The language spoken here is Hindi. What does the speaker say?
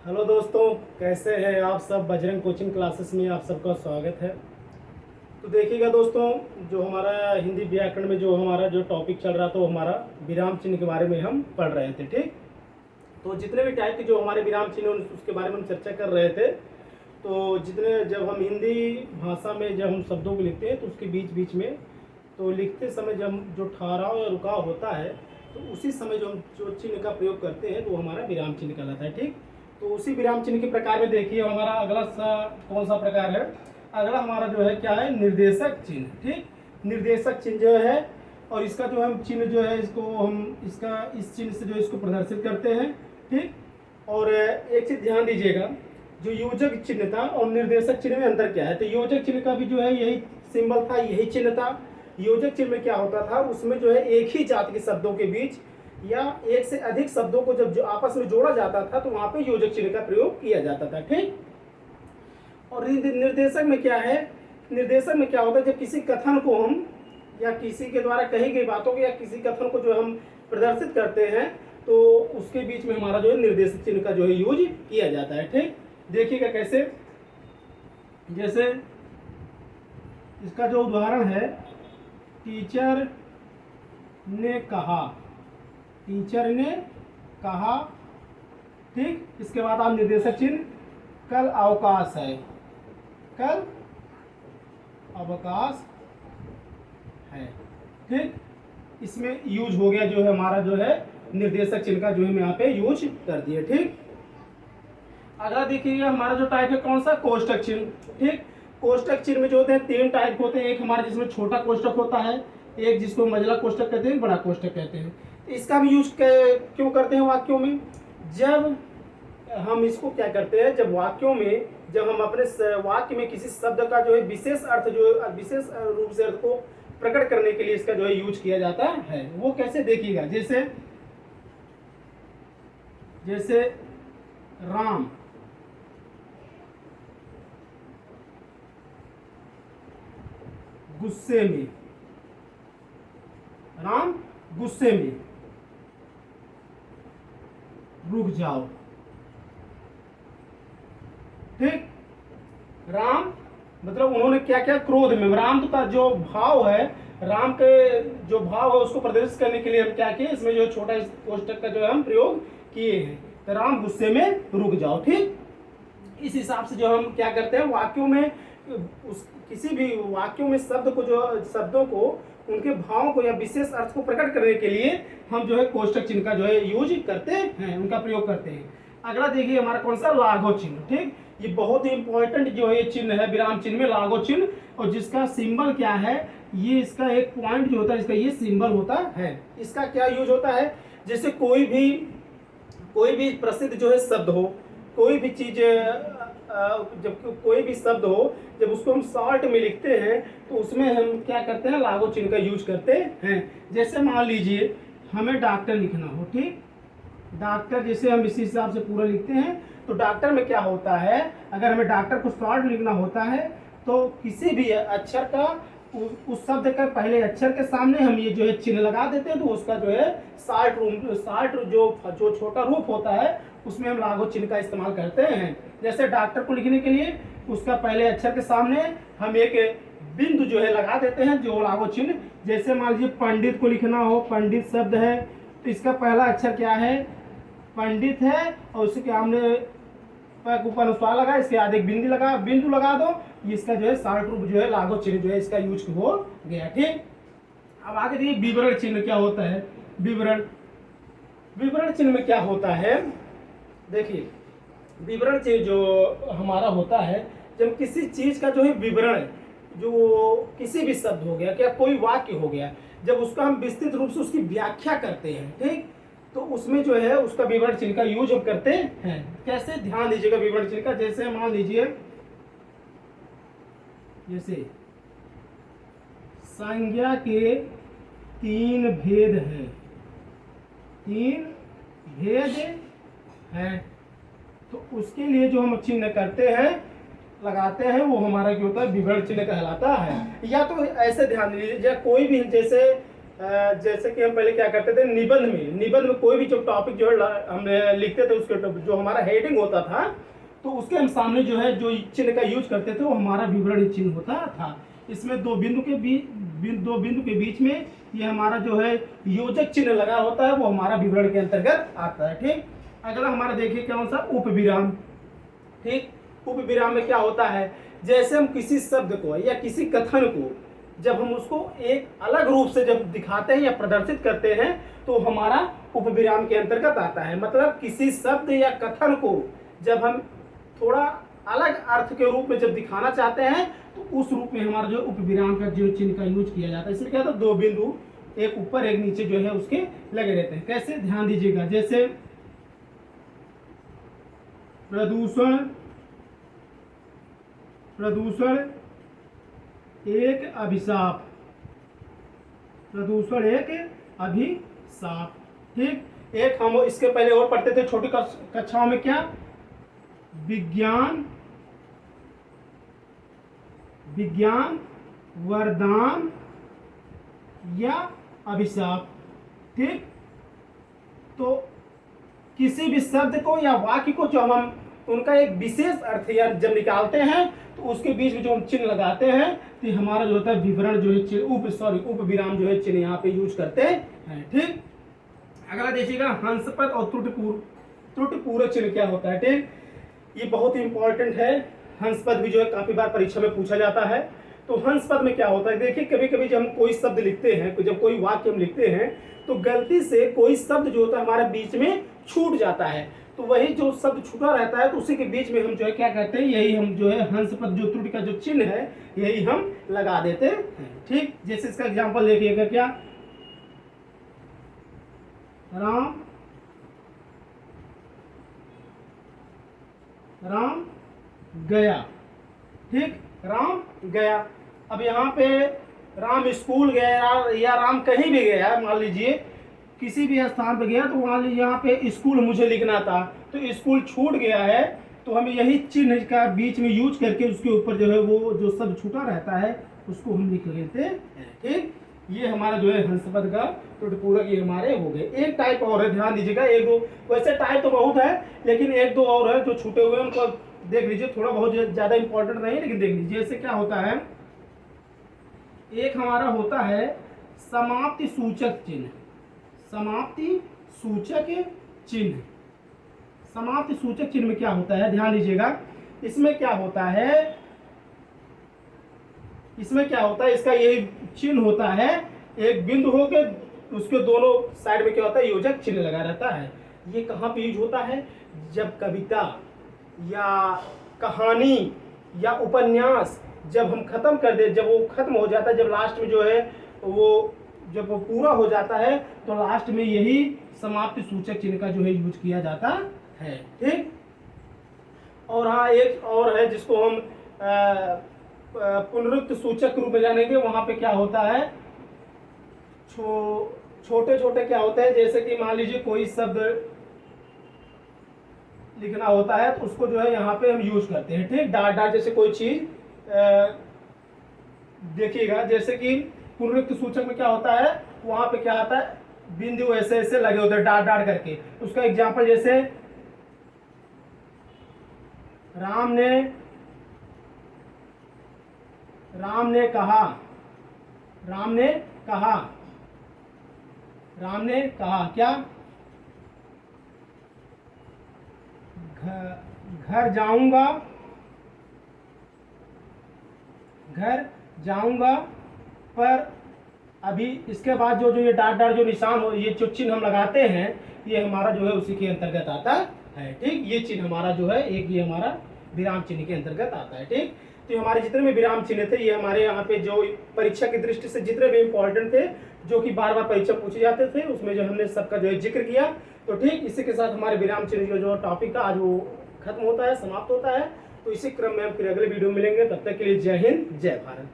हेलो दोस्तों, कैसे हैं आप सब। बजरंग कोचिंग क्लासेस में आप सबका स्वागत है। तो देखिएगा दोस्तों, जो हमारा हिंदी व्याकरण में जो हमारा जो टॉपिक चल रहा था, वो हमारा विराम चिन्ह के बारे में हम पढ़ रहे थे। ठीक, तो जितने भी टाइप के जो हमारे विराम चिन्ह उसके बारे में हम चर्चा कर रहे थे। तो जितने जब हम हिंदी भाषा में जब हम शब्दों को लिखते हैं तो उसके बीच बीच में तो लिखते समय जब जो ठहराव या रुकाव होता है तो उसी समय जो हम जो चिन्ह का प्रयोग करते हैं तो वो हमारा विराम चिन्ह कहलाता है। ठीक, तो उसी विराम चिन्ह के प्रकार में देखिए हमारा अगला कौन सा प्रकार है। अगला हमारा जो है क्या है, निर्देशक चिन्ह। ठीक, निर्देशक चिन्ह जो है और इसका जो हम चिन्ह जो है इसको हम इस चिन्ह से जो इसको प्रदर्शित करते हैं। ठीक, और एक चीज ध्यान दीजिएगा, जो योजक चिन्ह था और निर्देशक चिन्ह में अंतर क्या है। तो योजक चिन्ह का भी जो है यही सिंबल था, यही चिन्ह था। योजक चिन्ह में क्या होता था, उसमें जो है एक ही जाति के शब्दों के बीच या एक से अधिक शब्दों को जब जो आपस में जोड़ा जाता था तो वहां पे योजक चिन्ह का प्रयोग किया जाता था। ठीक, और निर्देशक में क्या है, निर्देशक में क्या होता है, जब किसी कथन को हम या किसी के द्वारा कही गई बातों को या किसी कथन को जो हम प्रदर्शित करते हैं तो उसके बीच में हमारा जो है निर्देशक चिन्ह का जो है यूज किया जाता है। ठीक, देखिएगा कैसे, जैसे इसका जो उदाहरण है, टीचर ने कहा, टीचर ने कहा। ठीक, इसके बाद आप निर्देशक चिन्ह, कल अवकाश है, कल अवकाश है। ठीक, इसमें यूज हो गया जो है हमारा जो है निर्देशक चिन्ह का जो है हम यहाँ पे यूज कर दिए। ठीक, अगला देखिएगा हमारा जो टाइप है कौन सा, कोष्टक चिन्ह। ठीक, कोष्टक चिन्ह में जो होते हैं तीन टाइप होते हैं। एक हमारा जिसमें छोटा कोष्टक होता है, एक जिसको मंझला कोष्टक कहते हैं, बड़ा कोष्टक कहते हैं। इसका भी यूज क्यों करते हैं वाक्यों में, जब हम इसको क्या करते हैं, जब वाक्यों में जब हम अपने वाक्य में किसी शब्द का जो है विशेष अर्थ जो विशेष रूप से अर्थ को प्रकट करने के लिए इसका जो है यूज किया जाता है। वो कैसे देखिएगा, जैसे जैसे राम गुस्से में, राम गुस्से में, रुक जाओ। ठीक, राम मतलब उन्होंने क्या क्या, क्रोध में, राम का जो भाव है, राम के जो भाव है उसको प्रदर्शित करने के लिए हम क्या किए, इसमें जो छोटा कोष्टक का जो है हम प्रयोग किए हैं। तो राम गुस्से में रुक जाओ। ठीक, इस हिसाब से जो हम क्या करते हैं वाक्यों में किसी भी वाक्यों में शब्द को जो शब्दों को उनके भावों को या विशेष अर्थ को प्रकट करने के लिए हम जो है कोष्टक चिन्ह का जो है यूज करते हैं, उनका प्रयोग करते हैं। अगला देखिए हमारा कौन सा, लाघव चिन्ह। ठीक, ये बहुत ही इंपॉर्टेंट जो है ये चिन्ह है विराम चिन्ह में, लाघव चिन्ह। और जिसका सिंबल क्या है, ये इसका एक पॉइंट जो होता है, इसका ये सिंबल होता है। इसका क्या यूज होता है, जैसे कोई भी प्रसिद्ध जो है शब्द हो, कोई भी चीज जब कोई भी शब्द हो, जब उसको हम शॉर्ट में लिखते हैं तो उसमें हम क्या करते हैं, लाघव चिन्ह का यूज करते हैं। जैसे मान लीजिए हमें डॉक्टर लिखना हो। ठीक, डॉक्टर जैसे हम इसी हिसाब से पूरा लिखते हैं तो डॉक्टर में क्या होता है, अगर हमें डॉक्टर को शॉर्ट लिखना होता है तो किसी भी अक्षर का उस शब्द का पहले अक्षर के सामने हम ये जो है चिन्ह लगा देते हैं तो उसका जो है शॉर्ट जो छोटा रूप होता है उसमें हम लाघव चिन्ह का इस्तेमाल करते हैं। जैसे डॉक्टर को लिखने के लिए उसका पहले अक्षर के सामने हम एक बिंदु जो है लगा देते हैं, जो लाघव चिन्ह। जैसे मान लीजिए पंडित को लिखना हो, पंडित शब्द है तो इसका पहला अक्षर क्या है, पंडित है, और उसके हमने ऊपर अनुस्वार लगा, इसके बाद एक बिंदु लगा दो, इसका जो है शॉर्ट रूप जो है लाघव चिन्ह जो है इसका यूज हो गया। ठीक, अब आगे देखिए विवरण चिन्ह क्या होता है। विवरण चिन्ह में क्या होता है, देखिए विवरण चिन्ह जो हमारा होता है, जब किसी चीज का जो है विवरण, जो किसी भी शब्द हो गया, क्या कोई वाक्य हो गया, जब उसका हम विस्तृत रूप से उसकी व्याख्या करते हैं, ठीक, तो उसमें जो है उसका विवरण चिन्ह का यूज हम करते हैं। कैसे, ध्यान दीजिएगा विवरण चिन्ह का। जैसे मान लीजिए, जैसे संज्ञा के 3 भेद हैं, 3 भेद हैं, तो उसके लिए जो हम चिन्ह करते हैं, लगाते हैं, वो हमारा क्या होता है, विवरण चिन्ह कहलाता है। या तो ऐसे ध्यान दीजिए, कोई भी जैसे जैसे कि हम पहले क्या करते थे, निबंध में कोई भी जो टॉपिक जो है हम लिखते थे, उसके जो हमारा हेडिंग होता था, तो उसके हम सामने जो है जो चिन्ह का यूज करते थे वो हमारा विवरण चिन्ह होता था। इसमें दो बिंदु के बीच में ये हमारा जो है योजक चिन्ह लगा होता है, वो हमारा विवरण के अंतर्गत आता है। ठीक, अगला हमारा देखिए कौन सा, उपविराम। ठीक, उपविराम में क्या होता है, जैसे हम किसी शब्द को या किसी कथन को जब हम उसको एक अलग रूप से जब दिखाते हैं या प्रदर्शित करते हैं तो हमारा उपविराम के अंतर्गत आता है। मतलब किसी शब्द या कथन को जब हम थोड़ा अलग अर्थ के रूप में जब दिखाना चाहते हैं तो उस रूप में हमारा जो उपविराम का जो चिन्ह का यूज किया जाता है। इसमें क्या होता है, दो बिंदु एक ऊपर एक नीचे जो है उसके लगे रहते हैं। कैसे, ध्यान दीजिएगा, जैसे प्रदूषण एक अभिशाप, प्रदूषण एक अभिशाप। ठीक, एक हम इसके पहले और पढ़ते थे छोटी कक्षाओं में, क्या, विज्ञान वरदान या अभिशाप। ठीक, तो किसी भी शब्द को या वाक्य को जो हम उनका एक विशेष अर्थ या जब निकालते हैं तो उसके बीच में जो हम चिन्ह लगाते हैं तो हमारा जो होता है विवरण जो है उपविराम जो है चिन्ह यहाँ पे यूज करते हैं। ठीक, अगला देखिएगा हंसपद और त्रुटिपूरक चिन्ह क्या होता है। ठीक, ये बहुत ही इंपॉर्टेंट है। हंसपद भी जो है काफी बार परीक्षा में पूछा जाता है। तो हंसपद में क्या होता है, देखिए कभी कभी जब हम कोई शब्द लिखते हैं, जब कोई वाक्य हम लिखते हैं तो गलती से कोई शब्द जो होता है हमारे बीच में छूट जाता है, तो वही जो शब्द छूटा रहता है तो उसी के बीच में हम जो है क्या करते हैं, यही हम जो है हंसपद जो त्रुटि का जो चिन्ह है यही हम लगा देते हैं। ठीक, जैसे इसका एग्जांपल देखिएगा, क्या, राम गया। ठीक, राम गया। अब यहाँ पे राम स्कूल गया या राम कहीं भी गया, मान लीजिए किसी भी स्थान पे गया तो वहाँ यहाँ पे स्कूल मुझे लिखना था तो स्कूल छूट गया है, तो हम यही चिन्ह का बीच में यूज करके उसके ऊपर जो है वो जो शब्द छूटा रहता है उसको हम लिख लेते हैं। ठीक, ये हमारा जो है हंसपद का त्रुटिपूरक ये हमारे हो गए। एक टाइप और है, ध्यान दीजिएगा, एक दो, वैसे टाइप तो बहुत है लेकिन एक दो और है जो छूटे हुए हैं, उनको देख लीजिए, थोड़ा बहुत ज्यादा इंपॉर्टेंट नहीं लेकिन देख लीजिए। जैसे क्या होता है, एक हमारा होता है समाप्ति सूचक चिन्ह। समाप्ति सूचक चिन्ह, समाप्ति सूचक चिन्ह में क्या होता है, ध्यान दीजिएगा, इसमें क्या होता है, इसका यही चिन्ह होता है, एक बिंदु होके उसके दोनों साइड में क्या होता है, योजक चिन्ह लगा रहता है। ये कहाँ पे यूज होता है, जब कविता या कहानी या उपन्यास जब हम खत्म कर दे, जब वो खत्म हो जाता है, जब लास्ट में जो है वो जब वो पूरा हो जाता है तो लास्ट में यही समाप्ति सूचक चिन्ह का जो है यूज किया जाता है। ठीक, और हाँ एक और है जिसको हम पुनरुक्त सूचक रूप में जानेंगे। वहां पे क्या होता है, छोटे छोटे क्या होते हैं, जैसे कि मान लीजिए कोई शब्द लिखना होता है तो उसको जो है यहाँ पे हम यूज करते हैं। ठीक, डाट डाट जैसे कोई चीज देखिएगा, जैसे कि पुनरुक्त सूचक में क्या होता है, वहां पे क्या आता है, बिंदु ऐसे ऐसे लगे होते हैं डाट डाट करके। उसका एग्जांपल जैसे राम ने कहा, क्या, घर जाऊंगा पर अभी इसके बाद जो ये डाट डाट जो निशान हो, ये जो चिन्ह हम लगाते हैं ये हमारा जो है उसी के अंतर्गत आता है। ठीक, ये चिन्ह हमारा जो है एक ये हमारा विराम चिन्ह के अंतर्गत आता है। ठीक, तो हमारे जितने भी विराम चिन्ह थे ये हमारे यहाँ पे जो परीक्षा की दृष्टि से जितने भी इंपॉर्टेंट थे, जो कि बार बार परीक्षा पूछे जाते थे, उसमें जो हमने सबका जो है जिक्र किया। तो ठीक, इसी के साथ हमारे विराम चिन्ह जो टॉपिक था आज वो खत्म होता है, समाप्त होता है। तो इसी क्रम में हम फिर अगले वीडियो में मिलेंगे, तब तक के लिए जय हिंद, जय भारत।